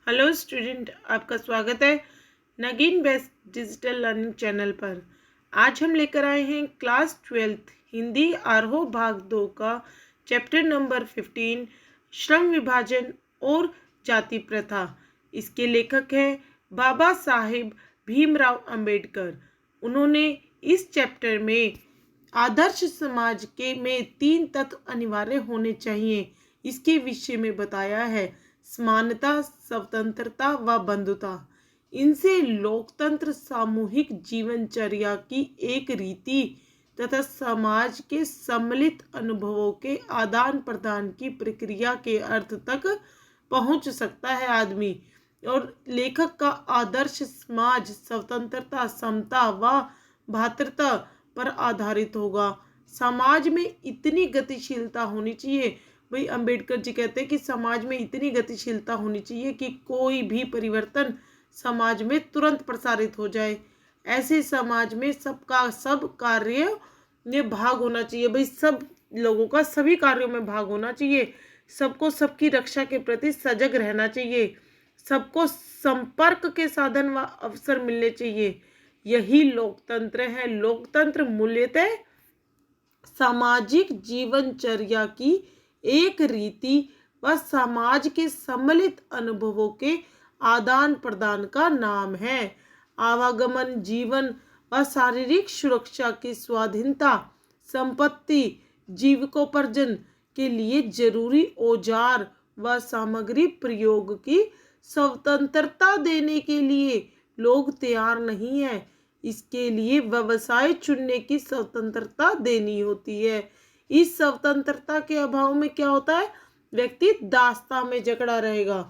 Hello student, आपका स्वागत है नगीन बेस्ट डिजिटल लर्निंग चैनल पर। आज हम लेकर आए हैं क्लास 12th हिंदी आरोह भाग 2 का चैप्टर नंबर 15 श्रम विभाजन और जाति प्रथा। इसके लेखक हैं बाबा साहेब भीमराव अंबेडकर। उन्होंने इस चैप्टर में आदर्श समाज के में 3 तत्व अनिवार्य होने चाहिए इसके विषय में बताया है। समानता, स्वतंत्रता व बंधुता। इनसे लोकतंत्र, सामूहिक जीवनचर्या की एक रीति तथा समाज के सम्मिलित अनुभवों के आदान प्रदान की प्रक्रिया के अर्थ तक पहुंच सकता है आदमी। और लेखक का आदर्श समाज स्वतंत्रता, समता व भ्रातृता पर आधारित होगा। समाज में इतनी गतिशीलता होनी चाहिए। भाई अंबेडकर जी कहते हैं कि समाज में इतनी गतिशीलता होनी चाहिए कि कोई भी परिवर्तन समाज में तुरंत प्रसारित हो जाए। ऐसे समाज में सबका सब कार्य में भाग होना चाहिए। भाई सब लोगों का सभी कार्यों में भाग होना चाहिए। सबको सबकी रक्षा के प्रति सजग रहना चाहिए। सबको संपर्क के साधन व अवसर मिलने चाहिए। यही लोकतंत्र है। लोकतंत्र मूल्यतः सामाजिक जीवनचर्या की एक रीति व समाज के सम्मिलित अनुभवों के आदान प्रदान का नाम है। आवागमन, जीवन व शारीरिक सुरक्षा की स्वाधीनता, संपत्ति, जीविकोपार्जन के लिए जरूरी औजार व सामग्री प्रयोग की स्वतंत्रता देने के लिए लोग तैयार नहीं है। इसके लिए व्यवसाय चुनने की स्वतंत्रता देनी होती है। इस स्वतंत्रता के अभाव में क्या होता है? व्यक्ति दास्ता में जकड़ा रहेगा।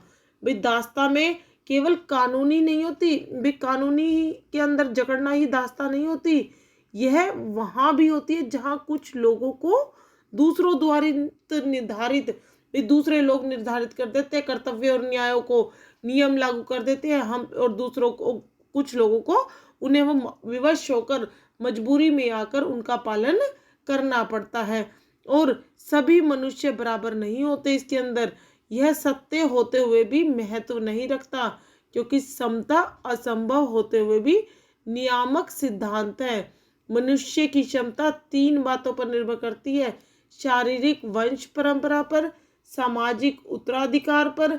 भाई दास्ता में केवल कानूनी नहीं होती, भाई कानूनी के अंदर जकड़ना ही दास्ता नहीं होती। यह वहां भी होती है जहां कुछ लोगों को दूसरों द्वारा निर्धारित, दूसरे लोग निर्धारित कर देते हैं कर्तव्य और न्यायों को, नियम लागू कर देते हैं हम, और दूसरों को, कुछ लोगों को उन्हें वो विवश होकर मजबूरी में आकर उनका पालन करना पड़ता है। और सभी मनुष्य बराबर नहीं होते इसके अंदर। यह सत्य होते हुए भी महत्व नहीं रखता, क्योंकि समता असंभव होते हुए भी नियामक सिद्धांत है। मनुष्य की क्षमता 3 बातों पर निर्भर करती है: शारीरिक वंश परंपरा पर, सामाजिक उत्तराधिकार पर,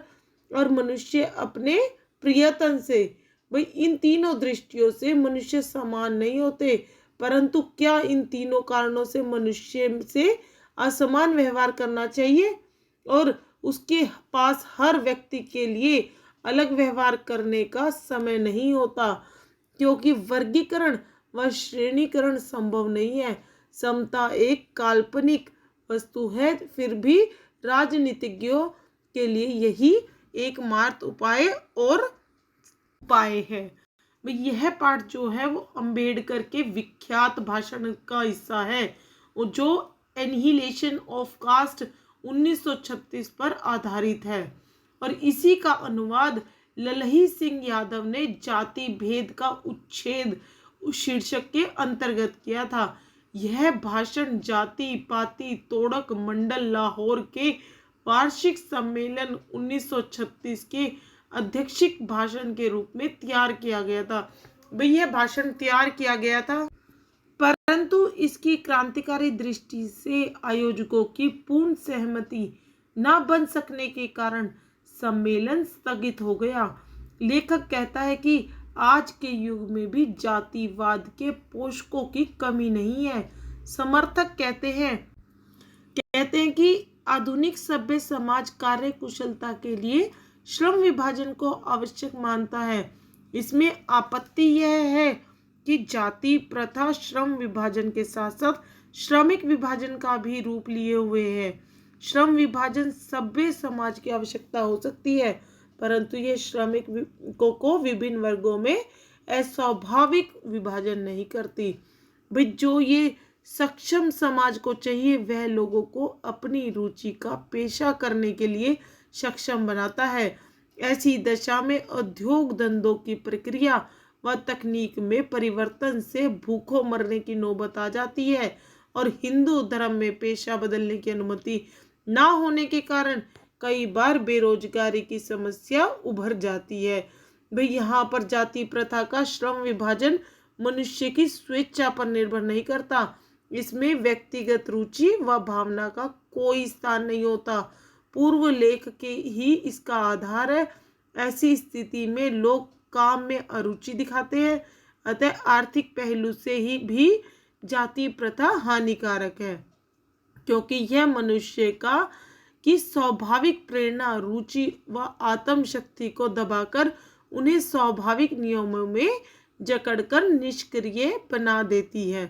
और मनुष्य अपने प्रियतन से। भाई इन तीनों दृष्टियों से मनुष्य समान नहीं होते, परंतु क्या इन तीनों कारणों से मनुष्य से असमान व्यवहार करना चाहिए? और उसके पास हर व्यक्ति के लिए अलग व्यवहार करने का समय नहीं होता, क्योंकि वर्गीकरण व श्रेणीकरण संभव नहीं है। समता एक काल्पनिक वस्तु है, फिर भी राजनीतिज्ञों के लिए यही एकमात्र उपाय है। यह पाठ जो है वो अंबेडकर के विख्यात भाषण का हिस्सा है, जो एनिहिलेशन ऑफ कास्ट 1936 पर आधारित है। और इसी का अनुवाद ललही सिंह यादव ने जाति भेद का उच्छेद शीर्षक के अंतर्गत किया था। यह भाषण जाति पाति तोड़क मंडल लाहौर के वार्षिक सम्मेलन 1936 के अध्यक्षिक भाषण के रूप में तैयार किया गया था। भाई यह भाषण तैयार किया गया था, परंतु इसकी क्रांतिकारी दृष्टि से आयोजकों की पूर्ण सहमति न बन सकने के कारण सम्मेलन स्थगित हो गया। लेखक कहता है कि आज के युग में भी जातिवाद के पोषकों की कमी नहीं है। समर्थक कहते हैं कि आधुनिक सभ्य समाज कार्य कुशलता के लिए श्रम विभाजन को आवश्यक मानता है। इसमें आपत्ति यह है कि जाति प्रथा श्रम विभाजन के साथ साथ श्रमिक विभाजन का भी रूप लिए हुए है। श्रम विभाजन सभ्य समाज की आवश्यकता हो सकती है, परंतु यह श्रमिकों को विभिन्न वर्गों में अस्वाभाविक विभाजन नहीं करती। भाई जो ये सक्षम समाज को चाहिए, वह लोगों को अपनी रुचि का पेशा करने के लिए सक्षम बनाता है। ऐसी दशा में उद्योग धंधों की प्रक्रिया व तकनीक में परिवर्तन से भूखों मरने की नौबत आ जाती है। और हिंदू धर्म में पेशा बदलने की अनुमति ना होने के कारण कई बार बेरोजगारी की समस्या उभर जाती है। भाई यहाँ पर जाति प्रथा का श्रम विभाजन मनुष्य की स्वेच्छा पर निर्भर नहीं करता, इसमें व्यक्तिगत रुचि व भावना का कोई स्थान नहीं होता। पूर्व लेख के ही इसका आधार है। ऐसी स्थिति में लोग काम में अरुचि दिखाते हैं, अतः आर्थिक पहलू से ही भी जाति प्रथा हानिकारक है, क्योंकि यह मनुष्य की स्वाभाविक प्रेरणा, रुचि व आत्म शक्ति को दबाकर उन्हें स्वाभाविक नियमों में जकड़कर निष्क्रिय बना देती है।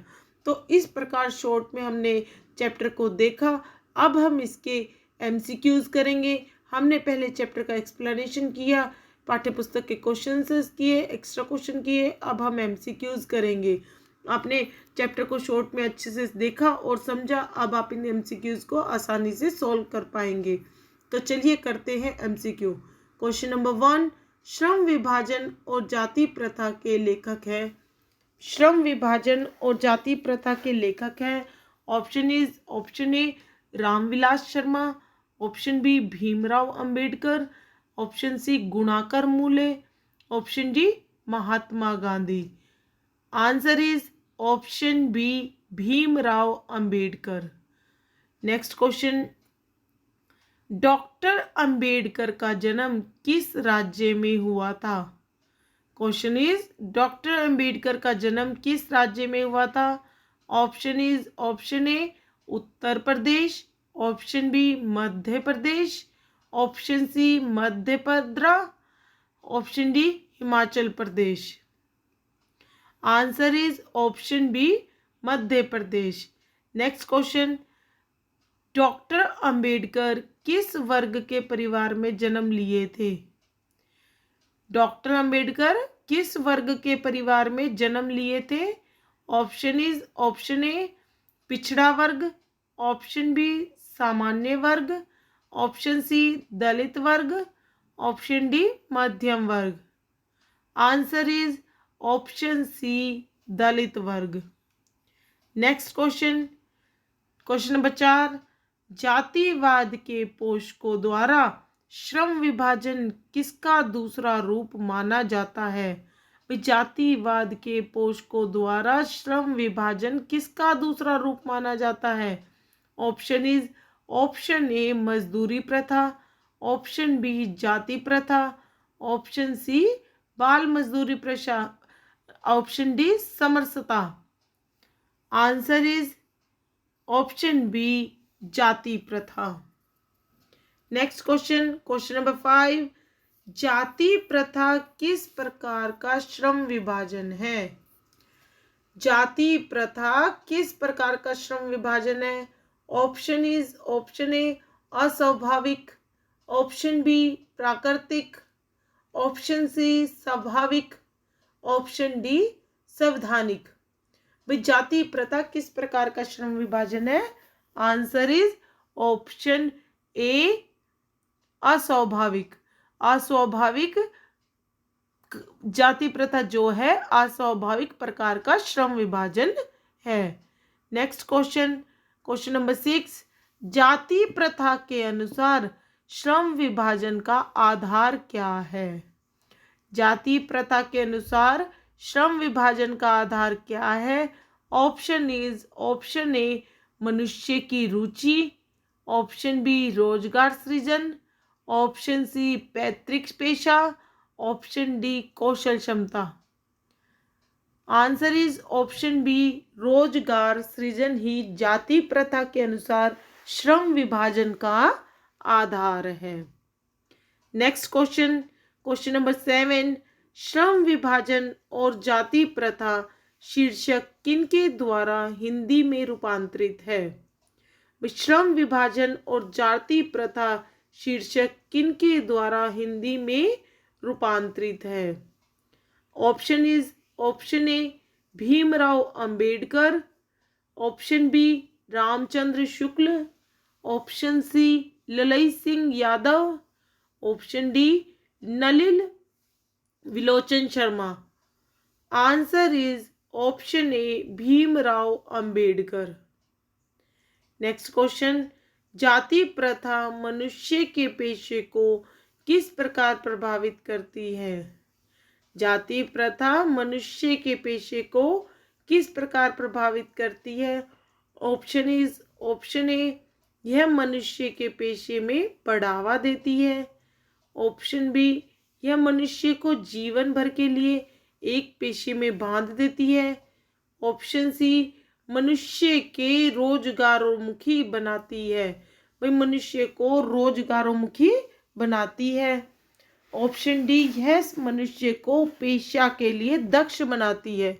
तो इस प्रकार शॉर्ट में हमने चैप्टर को देखा। अब हम इसके एमसीक्यूज करेंगे। हमने पहले चैप्टर का एक्सप्लेनेशन किया, पाठ्यपुस्तक के क्वेश्चंस किए, एक्स्ट्रा क्वेश्चन किए। अब हम एमसीक्यूज करेंगे। आपने चैप्टर को शॉर्ट में अच्छे से देखा और समझा, अब आप इन एमसीक्यूज को आसानी से सॉल्व कर पाएंगे। तो चलिए करते हैं एमसीक्यू। क्वेश्चन नंबर 1, श्रम विभाजन और जाति प्रथा के लेखक है। श्रम विभाजन और जाति प्रथा के लेखक हैं। Option A Ramvilas Sharma, option B Bhimrao Ambedkar, option C Gunakar Mule, option D Mahatma Gandhi. Answer is option B Bhimrao Ambedkar. Next question, doctor Ambedkar का जन्म किस राज्य में हुआ था? क्वेश्चन इज डॉक्टर अंबेडकर का जन्म किस राज्य में हुआ था? Option A Uttar Pradesh, option B Madhya Pradesh, option C Madhya Pradesh, option D Himachal Pradesh. Answer is option B Madhya Pradesh. Next question, doctor Ambedkar किस वर्ग के परिवार में जन्म लिए थे? डॉक्टर अंबेडकर किस वर्ग के परिवार में जन्म लिए थे? ऑप्शन ए पिछड़ा वर्ग, ऑप्शन बी सामान्य वर्ग, ऑप्शन सी दलित वर्ग, ऑप्शन डी मध्यम वर्ग। आंसर इज ऑप्शन सी दलित वर्ग। नेक्स्ट क्वेश्चन, क्वेश्चन नंबर 4, जातिवाद के पोषकों द्वारा श्रम विभाजन किसका दूसरा रूप माना जाता है? जातिवाद के पोषकों द्वारा श्रम विभाजन किसका दूसरा रूप माना जाता है? ऑप्शन ए मजदूरी प्रथा, ऑप्शन बी जाति प्रथा, ऑप्शन सी बाल मजदूरी प्रथा, ऑप्शन डी समरसता। आंसर इज ऑप्शन बी जाति प्रथा। नेक्स्ट क्वेश्चन, क्वेश्चन नंबर 5, जाति प्रथा किस प्रकार का श्रम विभाजन है? जाति प्रथा किस प्रकार का श्रम विभाजन है? ऑप्शन ए अस्वाभाविक, ऑप्शन बी प्राकृतिक, ऑप्शन सी स्वाभाविक, ऑप्शन डी संवैधानिक। भाई जाति प्रथा किस प्रकार का श्रम विभाजन है? आंसर इज ऑप्शन ए अस्वाभाविक। अस्वाभाविक जाति प्रथा जो है अस्वाभाविक प्रकार का श्रम विभाजन है। नेक्स्ट क्वेश्चन, क्वेश्चन नंबर 6, जाति प्रथा के अनुसार श्रम विभाजन का आधार क्या है? जाति प्रथा के अनुसार श्रम विभाजन का आधार क्या है? ऑप्शन ए मनुष्य की रुचि, ऑप्शन बी रोजगार सृजन, ऑप्शन सी पैतृक पेशा, ऑप्शन डी कौशल क्षमता। आंसर इज ऑप्शन बी रोजगार सृजन ही जाति प्रथा के अनुसार श्रम विभाजन का आधार है। नेक्स्ट क्वेश्चन, क्वेश्चन नंबर 7, श्रम विभाजन और जाति प्रथा शीर्षक किनके द्वारा हिंदी में रूपांतरित है? श्रम विभाजन और जाति प्रथा शीर्षक किनके द्वारा हिंदी में रूपांतरित है? Option A Bhimrao Ambedkar, option B Ramchandra Shukla, option C Lalai Singh Yadav, option D Nalin Vilochan Sharma. Answer is option A Bhimrao Ambedkar. Next question, जाति प्रथा मनुष्य के पेशे को किस प्रकार प्रभावित करती है? जाति प्रथा मनुष्य के पेशे को किस प्रकार प्रभावित करती है? ऑप्शन ए, यह मनुष्य के पेशे में बढ़ावा देती है। ऑप्शन बी, यह मनुष्य को जीवन भर के लिए एक पेशे में बांध देती है। ऑप्शन सी, मनुष्य के रोजगारोन्मुखी बनाती है। वही मनुष्य को रोजगारोन्मुखी बनाती है। ऑप्शन डी, यह मनुष्य को पेशा के लिए दक्ष बनाती है।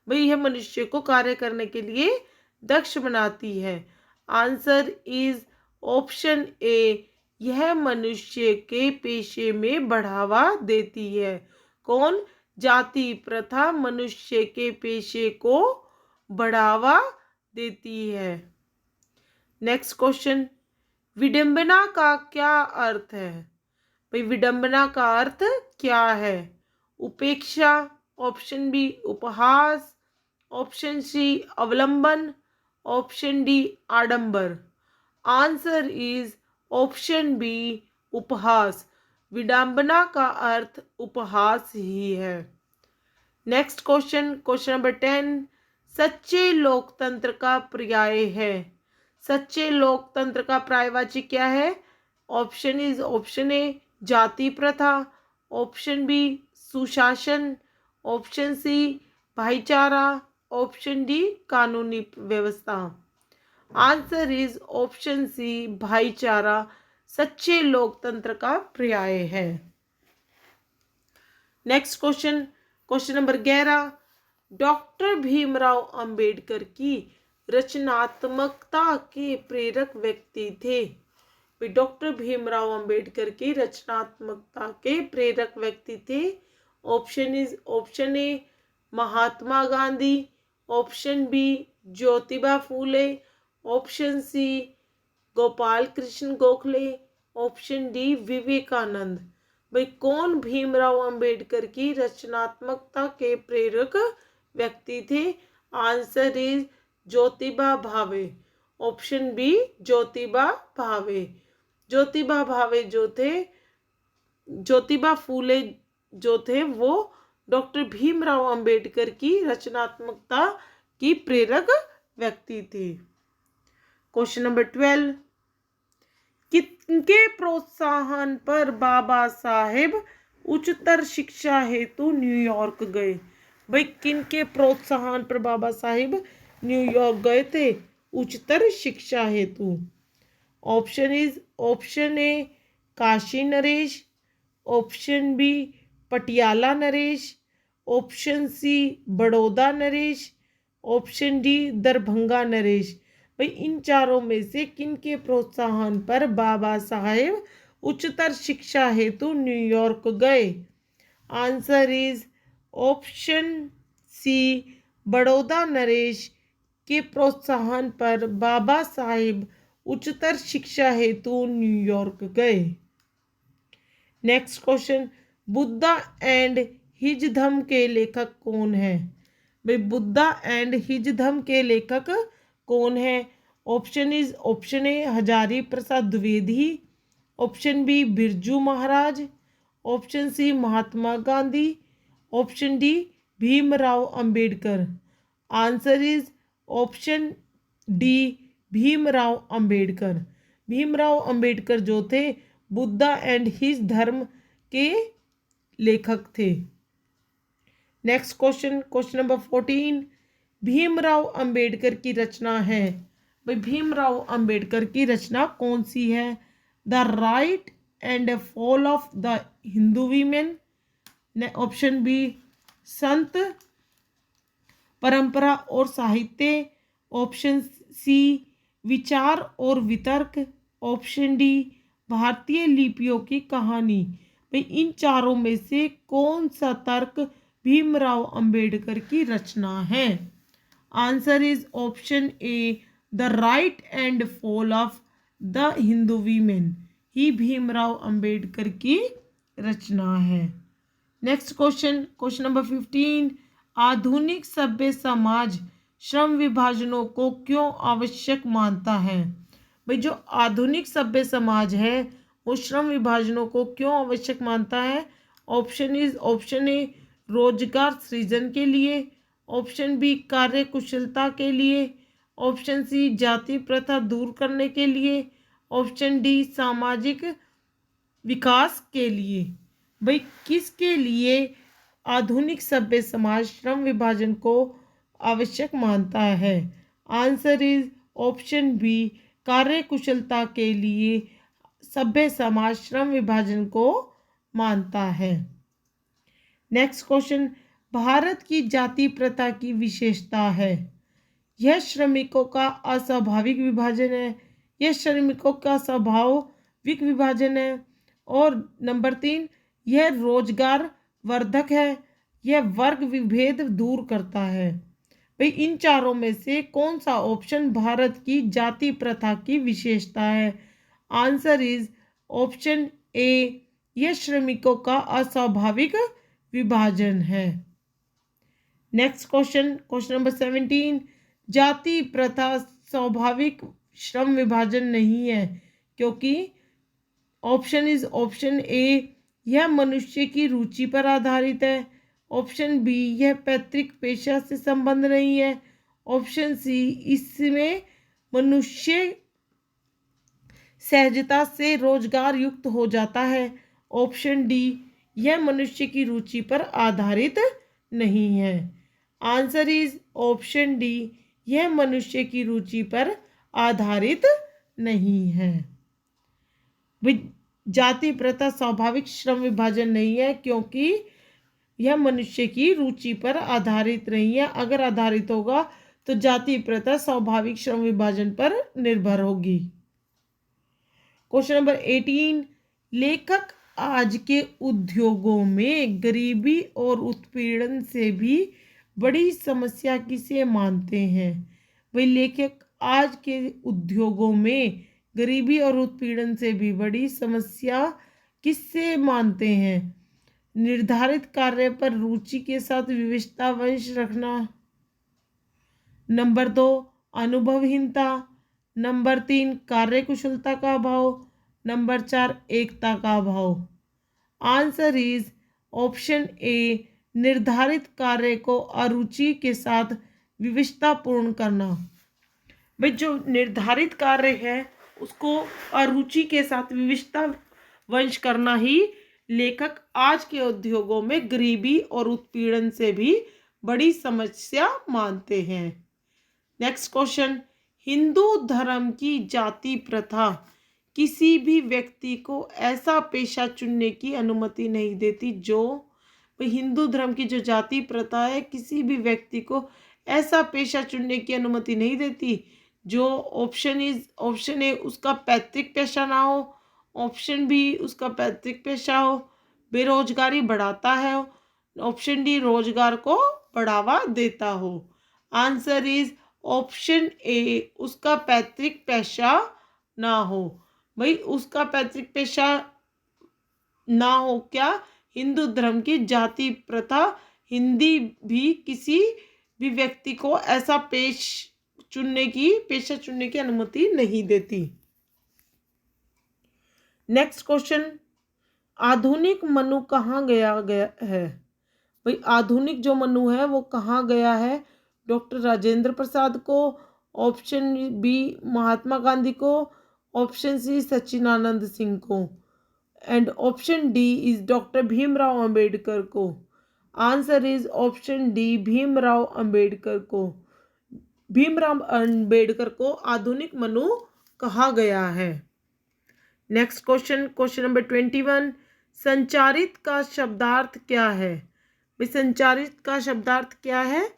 भाई यह मनुष्य को कार्य करने के लिए दक्ष बनाती है। आंसर इज ऑप्शन ए, यह मनुष्य के पेशे में बढ़ावा देती है। कौन? जाति प्रथा मनुष्य के पेशे को बढ़ावा देती है। नेक्स्ट क्वेश्चन, विडंबना का क्या अर्थ है? भाई विडंबना का अर्थ क्या है? उपेक्षा, ऑप्शन बी उपहास, ऑप्शन सी अवलंबन, ऑप्शन डी आडंबर। आंसर इज ऑप्शन बी उपहास। विडंबना का अर्थ उपहास ही है। नेक्स्ट क्वेश्चन, क्वेश्चन नंबर 10, सच्चे लोकतंत्र का पर्याय है। सच्चे लोकतंत्र का पर्यायवाची क्या है? ऑप्शन ए जाति प्रथा, ऑप्शन बी सुशासन, ऑप्शन सी भाईचारा, ऑप्शन डी कानूनी व्यवस्था। आंसर इज ऑप्शन सी भाईचारा सच्चे लोकतंत्र का पर्याय है। Next question, question number 11, doctor Bhimrao Ambedkar की रचनात्मकता के प्रेरक व्यक्ति थे। डॉक्टर भीमराव अंबेडकर की रचनात्मकता के प्रेरक व्यक्ति थे। Option A Mahatma Gandhi, option B Jyotiba Phule, option C Gopal Krishna Gokhale, option D Vivekananda. भाई कौन भीमराव अंबेडकर की रचनात्मकता के प्रेरक व्यक्ति थे? Answer is Jyotiba Bhave. Option B Jyotiba भावे। ज्योतिबा भावे जो थे, ज्योतिबा फूले जो थे, वो डॉक्टर भीमराव अंबेडकर की रचनात्मकता की प्रेरक व्यक्ति थे। क्वेश्चन नंबर 12, किनके प्रोत्साहन पर बाबा साहेब उच्चतर शिक्षा हेतु न्यूयॉर्क गए? भाई किनके प्रोत्साहन पर बाबा साहेब न्यूयॉर्क गए थे उच्चतर शिक्षा हेतु? ऑप्शन ए काशी नरेश, ऑप्शन बी पटियाला नरेश, ऑप्शन सी बड़ौदा नरेश, ऑप्शन डी दरभंगा नरेश। भाई इन चारों में से किनके प्रोत्साहन पर बाबा साहेब उच्चतर शिक्षा हेतु न्यूयॉर्क गए? Answer is option C Baroda नरेश के प्रोत्साहन पर बाबा साहेब उच्चतर शिक्षा हेतु न्यूयॉर्क गए। Next question, Buddha and his Dhamma के लेखक कौन है? भाई बुद्धा एंड हिज धम्म के लेखक कौन है? Option A Hazari Prasad Dwivedi, option B Birju Maharaj, option C Mahatma Gandhi, option D Bhimrao Ambedkar. Answer is option D Bhimrao Ambedkar. Bhimrao Ambedkar जो थे बुद्धा एंड हिज धर्म के लेखक थे। Next question, question number 14, Bhimrao Ambedkar की रचना है। भाई भीमराव अंबेडकर की रचना कौन सी है? The rise and fall of the Hindu women, option B संत परंपरा और साहित्य, ऑप्शन सी विचार और वितर्क, ऑप्शन डी भारतीय लिपियों की कहानी। भाई इन चारों में से कौन सा तर्क भीमराव अंबेडकर की रचना है? Answer is option A the rise and fall of the Hindu women ही भीमराव अंबेडकर की रचना है। नेक्स्ट क्वेश्चन, क्वेश्चन नंबर 15, आधुनिक सभ्य समाज श्रम विभाजनों को क्यों आवश्यक मानता है? भाई जो आधुनिक सभ्य समाज है वो श्रम विभाजनों को क्यों आवश्यक मानता है? ऑप्शन ए रोजगार सृजन के लिए, ऑप्शन बी कार्य कुशलता के लिए, ऑप्शन सी जाति प्रथा दूर करने के लिए, ऑप्शन डी सामाजिक विकास के लिए। भाई किसके लिए आधुनिक सभ्य समाज श्रम विभाजन को आवश्यक मानता है? आंसर इज ऑप्शन बी कार्य कुशलता के लिए सभ्य समाज श्रम विभाजन को मानता है। नेक्स्ट क्वेश्चन, भारत की जाति प्रथा की विशेषता है। यह श्रमिकों का अस्वाभाविक विभाजन है, यह श्रमिकों का स्वाभाविक विभाजन है, और नंबर 3 यह रोजगार वर्धक है, यह वर्ग विभेद दूर करता है। भाई इन चारों में से कौन सा ऑप्शन भारत की जाति प्रथा की विशेषता है? आंसर इज ऑप्शन ए, यह श्रमिकों का अस्वाभाविक विभाजन है। नेक्स्ट क्वेश्चन, क्वेश्चन नंबर 17, जाति प्रथा स्वाभाविक श्रम विभाजन नहीं है क्योंकि ऑप्शन इज ऑप्शन ए, यह मनुष्य की रुचि पर आधारित है, ऑप्शन बी यह पैतृक पेशा से संबंध नहीं है, ऑप्शन सी इसमें मनुष्य सहजता से रोजगार युक्त हो जाता है, ऑप्शन डी यह मनुष्य की रुचि पर आधारित नहीं है। आंसर इज ऑप्शन डी, यह मनुष्य की रुचि पर आधारित नहीं है। जाति प्रथा स्वाभाविक श्रम विभाजन नहीं है क्योंकि यह मनुष्य की रुचि पर आधारित नहीं है। अगर आधारित होगा तो जाति प्रथा स्वाभाविक श्रम विभाजन पर निर्भर होगी। क्वेश्चन नंबर 18, लेखक आज के उद्योगों में गरीबी और उत्पीड़न से भी बड़ी समस्या किसे मानते हैं? वही लेखक आज के उद्योगों में गरीबी और उत्पीड़न से भी बड़ी समस्या किससे मानते हैं? निर्धारित कार्य पर रुचि के साथ विविधता वंश रखना, नंबर 2 अनुभवहीनता, नंबर 3 कार्य कुशलता का अभाव, नंबर 4 एकता का अभाव। आंसर इज ऑप्शन ए, निर्धारित कार्य को अरुचि के साथ विविधता पूर्ण करना। भाई जो निर्धारित कार्य है उसको अरुचि के साथ विविधता वंश करना ही लेखक आज के उद्योगों में गरीबी और उत्पीड़न से भी बड़ी समस्या मानते हैं। नेक्स्ट क्वेश्चन, हिंदू धर्म की जाति प्रथा किसी भी व्यक्ति को ऐसा पेशा चुनने की अनुमति नहीं देती जो हिंदू धर्म की जो जाति प्रथा है किसी भी व्यक्ति को ऐसा पेशा चुनने की अनुमति नहीं देती जो ऑप्शन ए उसका पैतृक पेशा ना हो, ऑप्शन बी उसका पैतृक पेशा हो, बेरोजगारी बढ़ाता है, ऑप्शन डी रोजगार को बढ़ावा देता हो। आंसर इज ऑप्शन ए, उसका पैतृक पेशा ना हो। भाई उसका पैतृक पेशा ना हो क्या? हिंदू धर्म की जाति प्रथा हिंदी भी किसी भी व्यक्ति को ऐसा पेशा चुनने की अनुमति नहीं देती। नेक्स्ट क्वेश्चन, आधुनिक मनु कहाँ गया है? भाई आधुनिक जो मनु है वो कहाँ गया है? डॉक्टर राजेंद्र प्रसाद को, ऑप्शन बी महात्मा गांधी को, ऑप्शन सी सच्चिदानंद सिंह को, and option D is doctor Bhimrao Ambedkar को। Answer is option D Bhimrao Ambedkar को। भीमराव अंबेडकर को आधुनिक मनु कहा गया है। नेक्स्ट क्वेश्चन, क्वेश्चन नंबर 21, संचारित का शब्दार्थ क्या है? भाई संचारित का शब्दार्थ क्या है?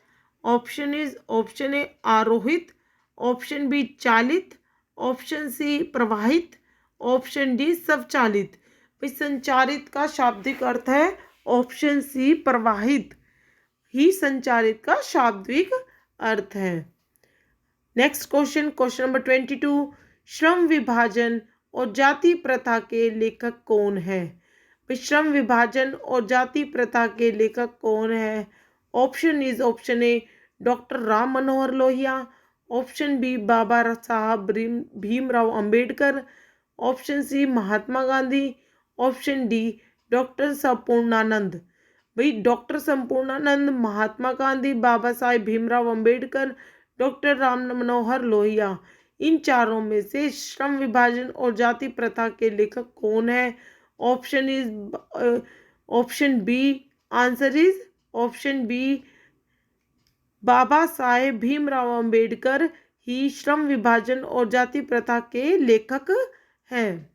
ऑप्शन इज ऑप्शन ए आरोहित, ऑप्शन बी चालित, ऑप्शन सी प्रवाहित, ऑप्शन डी स्वचालित। भाई संचारित का शाब्दिक अर्थ है ऑप्शन सी प्रवाहित ही संचारित का शाब्दिक अर्थ है। नेक्स्ट क्वेश्चन, क्वेश्चन नंबर 22, श्रम विभाजन और जाति प्रथा के लेखक कौन है? श्रम विभाजन और जाति प्रथा के लेखक कौन है? Option is option A doctor Ram Manohar Lohia, option B Baba Saheb Bhimrao Ambedkar, option C Mahatma Gandhi, option D doctor Sampurnanand. भाई डॉक्टर संपूर्णानंद, महात्मा गांधी, बाबा साहेब भीमराव अंबेडकर, डॉक्टर राम मनोहर लोहिया, इन चारों में से श्रम विभाजन और जाति प्रथा के लेखक कौन है? Option B answer is option B Baba Saheb Bhimrao Ambedkar ही श्रम विभाजन और जाति प्रथा के लेखक हैं।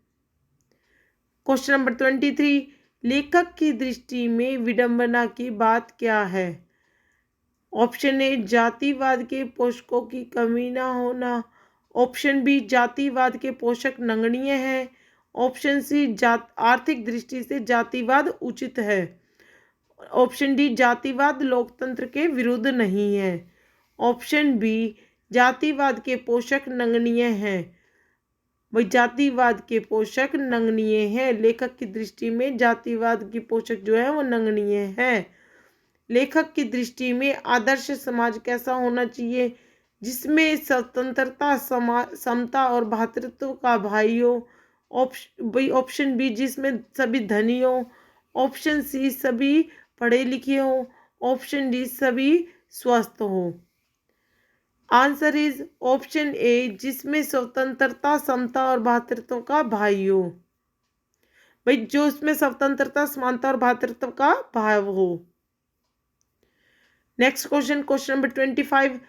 क्वेश्चन नंबर 23, लेखक की दृष्टि में विडंबना की बात क्या है? ऑप्शन ए जातिवाद के पोषकों की कमी न होना, ऑप्शन बी जातिवाद के पोषक नगण्य हैं, ऑप्शन सी आर्थिक दृष्टि से जातिवाद उचित है, ऑप्शन डी जातिवाद लोकतंत्र के विरुद्ध नहीं है, ऑप्शन बी जातिवाद के पोषक नगण्य हैं। भाई जातिवाद के पोषक नगण्य हैं। लेखक की दृष्टि में जातिवाद की पोषक जो है वो नगण्य है। लेखक की दृष्टि में आदर्श समाज कैसा होना चाहिए? जिसमें स्वतंत्रता, समता और भ्रातृत्व का भाई हो। ऑप्शन बी जिसमें सभी धनी हो, ऑप्शन सी सभी पढ़े लिखे हो, ऑप्शन डी सभी स्वस्थ हो। आंसर इज ऑप्शन ए जिसमें स्वतंत्रता, समता और भ्रातृत्व का भाई हो। भाई जो इसमें स्वतंत्रता, समानता और भ्रातृत्व का भाव हो। नेक्स्ट क्वेश्चन, क्वेश्चन नंबर 25,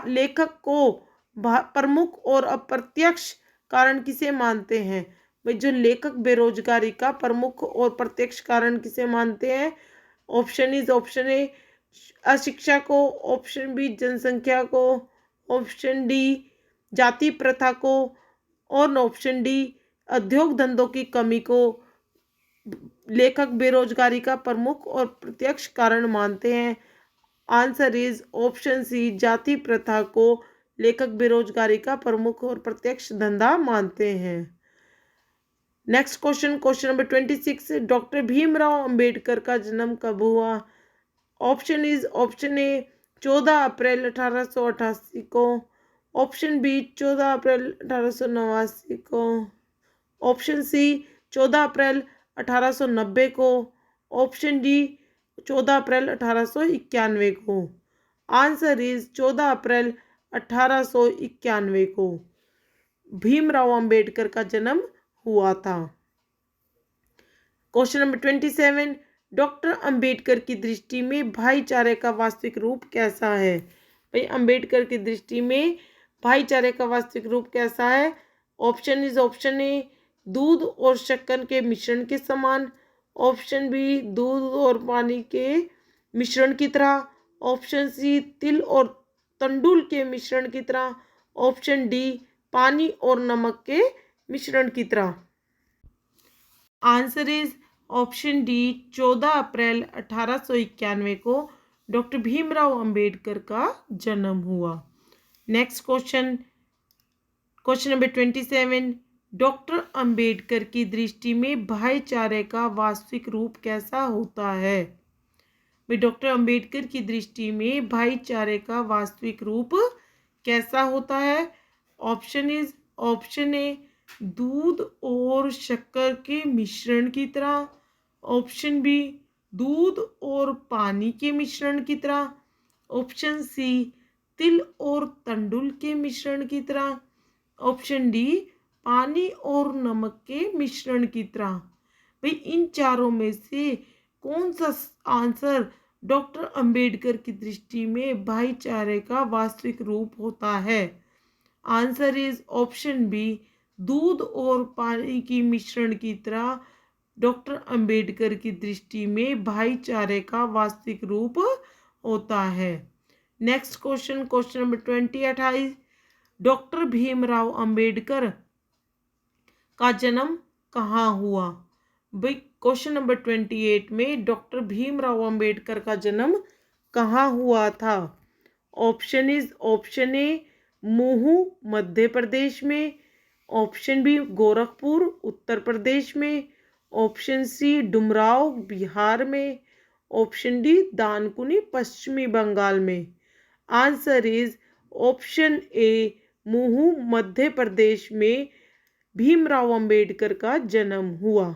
लेखक को प्रमुख और अप्रत्यक्ष कारण किसे मानते हैं? भाई जो लेखक बेरोजगारी का प्रमुख और प्रत्यक्ष कारण किसे मानते हैं? ऑप्शन इज ऑप्शन ए अशिक्षा को, ऑप्शन बी जनसंख्या को, ऑप्शन डी जाति प्रथा को, और ऑप्शन डी उद्योग धंधों की कमी को लेखक बेरोजगारी का प्रमुख और प्रत्यक्ष कारण मानते हैं। आंसर इज ऑप्शन सी जाति प्रथा को लेखक बेरोजगारी का प्रमुख और प्रत्यक्ष धंधा मानते हैं। Next question, question number 26, doctor Bhimrao Ambedkar का जन्म कब हुआ? ऑप्शन इज ऑप्शन ए 14 अप्रैल 1888 को, ऑप्शन बी 14 अप्रैल 1889 को, ऑप्शन सी 14 अप्रैल 1890 को, ऑप्शन डी 14 अप्रैल 1891 को। आंसर इज 14 अप्रैल 1891 को भीमराव अंबेडकर का जन्म हुआ था। क्वेश्चन नंबर 27, डॉक्टर अंबेडकर की दृष्टि में भाईचारे का वास्तविक रूप कैसा है? भाई अंबेडकर की दृष्टि में भाईचारे का वास्तविक रूप कैसा है? ऑप्शन इज ऑप्शन ए दूध और शक्कर के मिश्रण के समान, ऑप्शन बी दूध और पानी के मिश्रण की तरह, ऑप्शन सी तिल और तंडुल के मिश्रण की तरह, ऑप्शन डी पानी और नमक के मिश्रण की तरह। आंसर इज ऑप्शन डी 14 अप्रैल 1891 को डॉक्टर भीमराव अंबेडकर का जन्म हुआ। Next question, question number 27, doctor Ambedkar की दृष्टि में भाईचारे का वास्तविक रूप कैसा होता है? भाई डॉक्टर अंबेडकर की दृष्टि में भाईचारे का वास्तविक रूप कैसा होता है? ऑप्शन इज ऑप्शन ए दूध और शक्कर के मिश्रण की तरह, ऑप्शन बी दूध और पानी के मिश्रण की तरह, ऑप्शन सी तिल और तंडुल के मिश्रण की तरह, ऑप्शन डी पानी और नमक के मिश्रण की तरह। भाई इन चारों में से कौन सा आंसर डॉक्टर अंबेडकर की दृष्टि में भाईचारे का वास्तविक रूप होता है? आंसर इज ऑप्शन बी दूध और पानी की मिश्रण की तरह डॉक्टर अंबेडकर की दृष्टि में भाईचारे का वास्तविक रूप होता है। Next question, question number 28, doctor Bhimrao Ambedkar का जन्म कहाँ हुआ? भाई क्वेश्चन नंबर 28 में डॉक्टर भीमराव अंबेडकर का जन्म कहाँ हुआ था? Option is option A Mhow Madhya Pradesh में, ऑप्शन बी गोरखपुर उत्तर प्रदेश में, ऑप्शन सी डुमराव बिहार में, ऑप्शन डी दानकुनी पश्चिमी बंगाल में। आंसर इज ऑप्शन ए मुहू मध्य प्रदेश में भीमराव अंबेडकर का जन्म हुआ।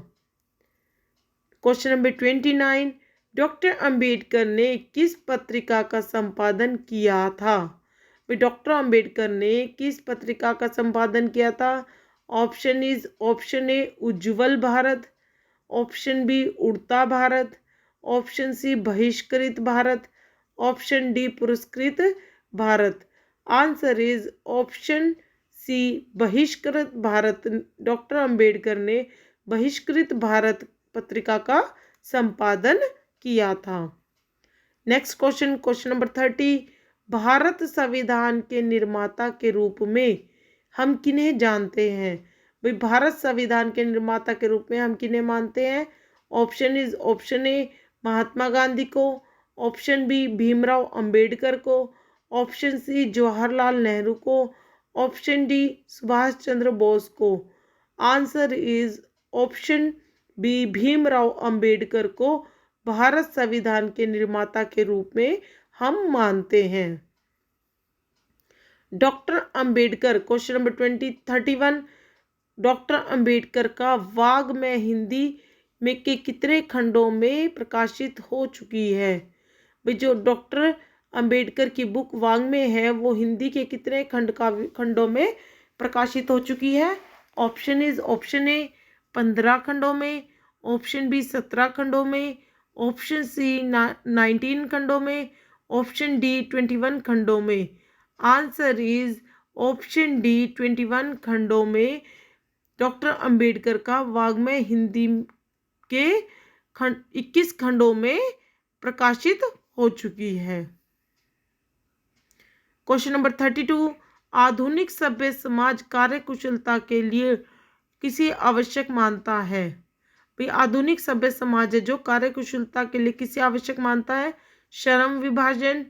क्वेश्चन नंबर 29, डॉक्टर अंबेडकर ने किस पत्रिका का संपादन किया था? डॉक्टर अंबेडकर ने किस पत्रिका का संपादन किया था? Option A Ujjwal Bharat, option B Udta Bharat, option C Bahishkrit Bharat, option D Puraskrit Bharat. Answer is option C Bahishkrit Bharat. Doctor Ambedkar ने बहिष्कृत भारत पत्रिका का संपादन किया था। Next question, question number 30, Bharat संविधान के निर्माता के रूप में हम किन्हें जानते हैं? भाई भारत संविधान के निर्माता के रूप में हम किन्हें मानते हैं? ऑप्शन ए महात्मा गांधी को, ऑप्शन बी भीमराव अंबेडकर को, ऑप्शन सी जवाहरलाल नेहरू को, ऑप्शन डी सुभाष चंद्र बोस को। Answer is option B Bhimrao Ambedkar को भारत संविधान के निर्माता के रूप में हम मानते हैं। Doctor Ambedkar, question number 31, doctor Ambedkar का वाग्मय हिंदी में के कितने खंडों में प्रकाशित हो चुकी है? भाई जो डॉक्टर अंबेडकर की बुक वाग्मय है वो हिंदी के कितने खंडों में प्रकाशित हो चुकी है? ऑप्शन ए 15 खंडों में, ऑप्शन बी 17 खंडों में, ऑप्शन सी 19 खंडों में, ऑप्शन डी 21 खंडों में। आंसर इज ऑप्शन डी 21 खंडों में डॉक्टर अंबेडकर का वाग्मय हिंदी के 21 खंडों में प्रकाशित हो चुकी है। क्वेश्चन नंबर 32, आधुनिक सभ्य समाज कार्यकुशलता के लिए किसे आवश्यक मानता है? भाई आधुनिक सभ्य समाज है जो कार्यकुशलता के लिए किसे आवश्यक मानता है? श्रम विभाजन,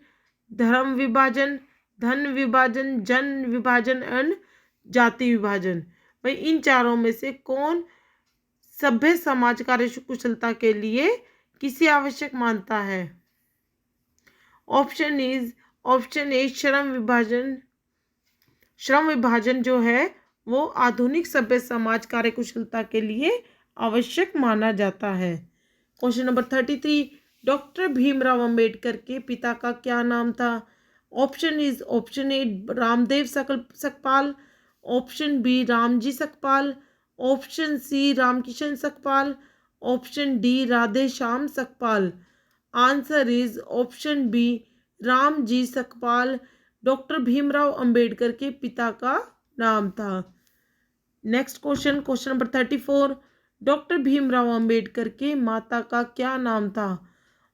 धर्म विभाजन, धन विभाजन, जन विभाजन एंड जाति विभाजन। भाई इन चारों में से कौन सभ्य समाज कार्यकुशलता के लिए किसे आवश्यक मानता है? ऑप्शन ए श्रम विभाजन। श्रम विभाजन जो है वो आधुनिक सभ्य समाज कार्यकुशलता के लिए आवश्यक माना जाता है। Question number 33, doctor Bhimrao Ambedkar के पिता का क्या नाम था? Option A Ramdev Sakpal, option B Ramji Sakpal, option C Ramkishan Sakpal, option D Radhe Shyam Sakpal. Answer is option B Ramji Sakpal doctor Bhimrao Ambedkar के पिता का नाम था। Next question, question number 34, doctor Bhimrao Ambedkar के माता का क्या नाम था?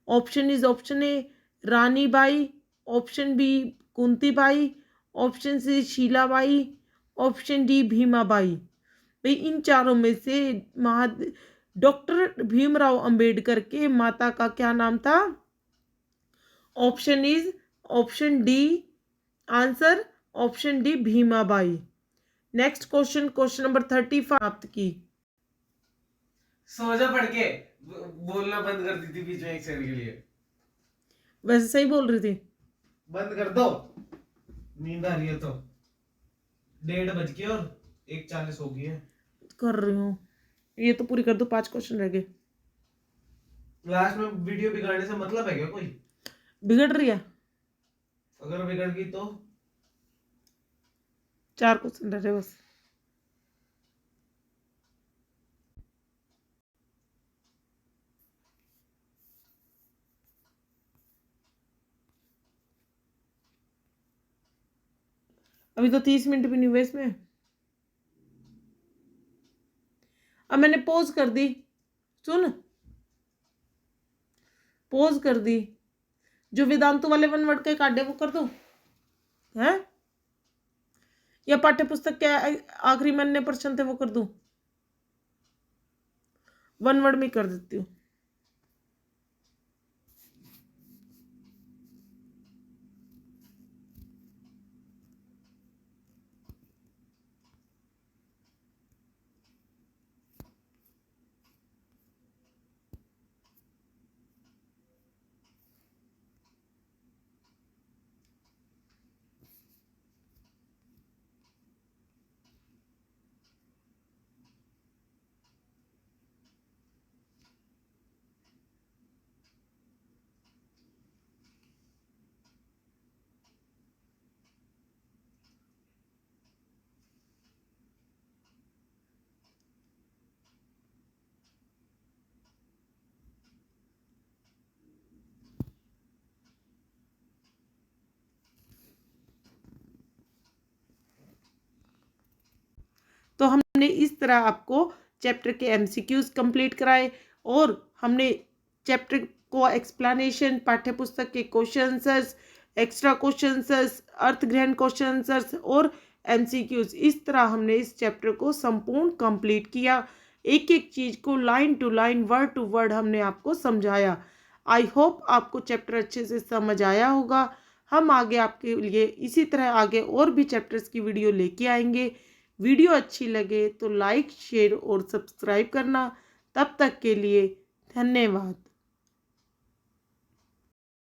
Option A Rani Bai, option B Kuntibai, option C Shilabai, option D Bhimabai. भाई इन चारों में से डॉक्टर भीमराव अंबेडकर के माता का क्या नाम था? Option D. Answer option D Bhimabai. Next question, question number 35 प्राप्त की। सो जा पढ़ के बोलना बंद कर दी थी बीच में एक सेकंड के लिए। वैसे सही बोल रही थी। बंद कर दो, नींद आ रही है तो। 1:30 बज के और 1:40 हो गई है। कर रही हूँ, ये तो पूरी कर दो, 5 क्वेश्चन रह गए। लास्ट में वीडियो बिगाड़ने से मतलब है क्या कोई? बिगड़ रही है? अगर बिगड़ गई तो 4 क्वेश्चन रह गए बस। अभी तो 30 मिनट भी नहीं हुए इसमें। अब मैंने पॉज कर दी, सुन पॉज कर दी। जो वेदांतु वाले 1 वर्ड के काटे वो कर दो हैं, या पाठ्य पुस्तक के आखिरी में अन्य प्रश्न थे वो कर दूं? 1 वर्ड में कर देती हूँ। इस तरह आपको चैप्टर के एमसीक्यूज कंप्लीट कराए और हमने चैप्टर को एक्सप्लेनेशन, पाठ्य पुस्तक के question answers, extra question answers, अर्थ ग्रहण क्वेश्चन आंसर्स और एमसीक्यूज, इस तरह हमने इस चैप्टर को संपूर्ण कंप्लीट किया। एक एक चीज़ को line to line, word to word हमने आपको समझाया। आई होप आपको चैप्टर अच्छे से समझ आया होगा। हम आगे आपके लिए इसी तरह आगे और भी चैप्टर्स की वीडियो लेके आएंगे। वीडियो अच्छी लगे तो लाइक, शेयर और सब्सक्राइब करना। तब तक के लिए धन्यवाद।